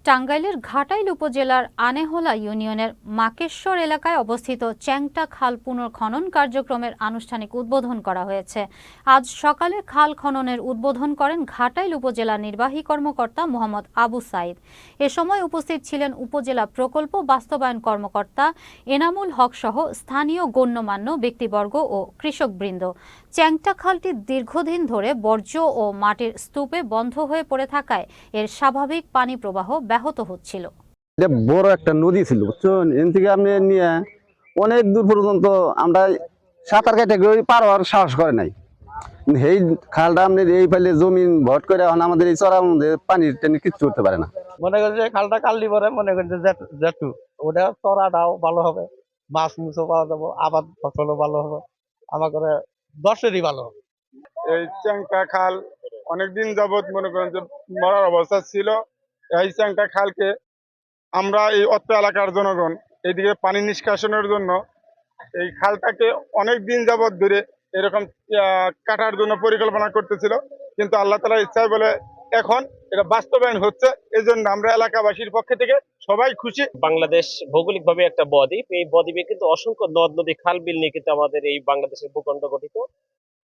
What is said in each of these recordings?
টাঙ্গাইলের ঘাটাইল উপজেলার আনেহলা ইউনিয়নের মাকেশ্বর এলাকায় অবস্থিত চ্যাংটা খাল পুনর্খনন কার্যক্রমের আনুষ্ঠানিক উদ্বোধন করা হয়েছে। আজ সকালে খাল খননের উদ্বোধন করেন ঘাটাইল উপজেলা নির্বাহী কর্মকর্তা মোহাম্মদ আবু সাইদ। এ সময় উপস্থিত ছিলেন উপজেলা প্রকল্প বাস্তবায়ন কর্মকর্তা এনামুল হক সহ স্থানীয় গণ্যমান্য ব্যক্তিবর্গ ও কৃষকবৃন্দ। চ্যাংটা খালটি দীর্ঘদিন ধরে বর্জ্য ও মাটির স্তূপে বন্ধ হয়ে পড়ে থাকায় এর স্বাভাবিক পানি প্রবাহ ব্যাহত হচ্ছিল। এটা বড় একটা নদী ছিল, বুঝছেন? এখান থেকে আপনি নিয়ে অনেক দূর পর্যন্ত আমরা সাঁতার কেটে পার হওয়ার সাহস করে নাই। এই খালটা আপনি এই ফেলে জমিন ভট করে এখন আমাদের এই চড়ার মধ্যে পানির টেনে কিচ্ছু করতে পারে না। মনে করি যে খালটা কাললি পরে মনে করি যে জেঠু ওটা চড়াটাও ভালো হবে, মাছ মুছও পাওয়া যাবো, আবাদ ফসলও ভালো হবে, আমার করে দশেরই ভালো হবে। এই চ্যাংটা খাল অনেকদিন যাবত মনে করেন যে মরার অবস্থা ছিল। এই চ্যাংটা খালকে আমরা এই অত্র এলাকার জনগণ এইদিকে পানি নিষ্কাশনের জন্য এই খালটাকে অনেক দিন যাবত ধরে এরকম কাটার জন্য পরিকল্পনা করতেছিল, কিন্তু আল্লাহ তাআলার ইচ্ছায় বলে এখন এটা বাস্তবায়ন হচ্ছে। এই জন্য আমরা এলাকাবাসীর পক্ষ থেকে সবাই খুশি। বাংলাদেশ ভৌগোলিকভাবে একটা বদ্বীপ, এই বদ্বীপে কিন্তু অসংখ্য নদ নদী খাল বিল নিয়ে কিন্তু আমাদের এই বাংলাদেশের ভূখণ্ড গঠিত।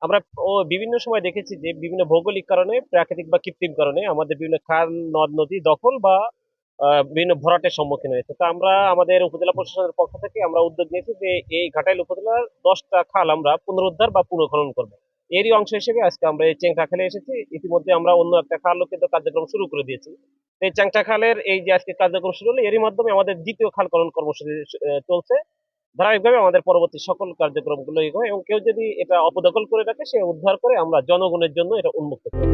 আমরা বিভিন্ন সময় দেখেছি যে বিভিন্ন ভৌগোলিক কারণে, প্রাকৃতিক বা কৃত্রিম কারণে আমাদের বিভিন্ন খাল নদ নদী দখল বা বিভিন্ন ভরাটের সম্মুখীন হয়েছে। তো আমরা আমাদের উপজেলা প্রশাসনের পক্ষ থেকে আমরা উদ্যোগ নিয়েছি যে এই ঘাটাইল উপজেলার 10টা খাল আমরা পুনরুদ্ধার বা পুনঃখনন করবো। এরই অংশ হিসেবে আজকে আমরা এই চেংটা খালে এসেছি। ইতিমধ্যে আমরা অন্য একটা খালও কিন্তু কার্যক্রম শুরু করে দিয়েছি। এই চেংটা খালের এই যে আজকে কার্যক্রম শুরু হলো, এরই মাধ্যমে আমাদের দ্বিতীয় খাল খনন কর্মসূচি চলছে। ধারাবাহিকভাবে আমাদের পরবর্তী সকল কার্যক্রমগুলো এগোয় এবং কেউ যদি এটা অপদখল করে রাখে সে উদ্ধার করে আমরা জনগণের জন্য এটা উন্মুক্ত করব।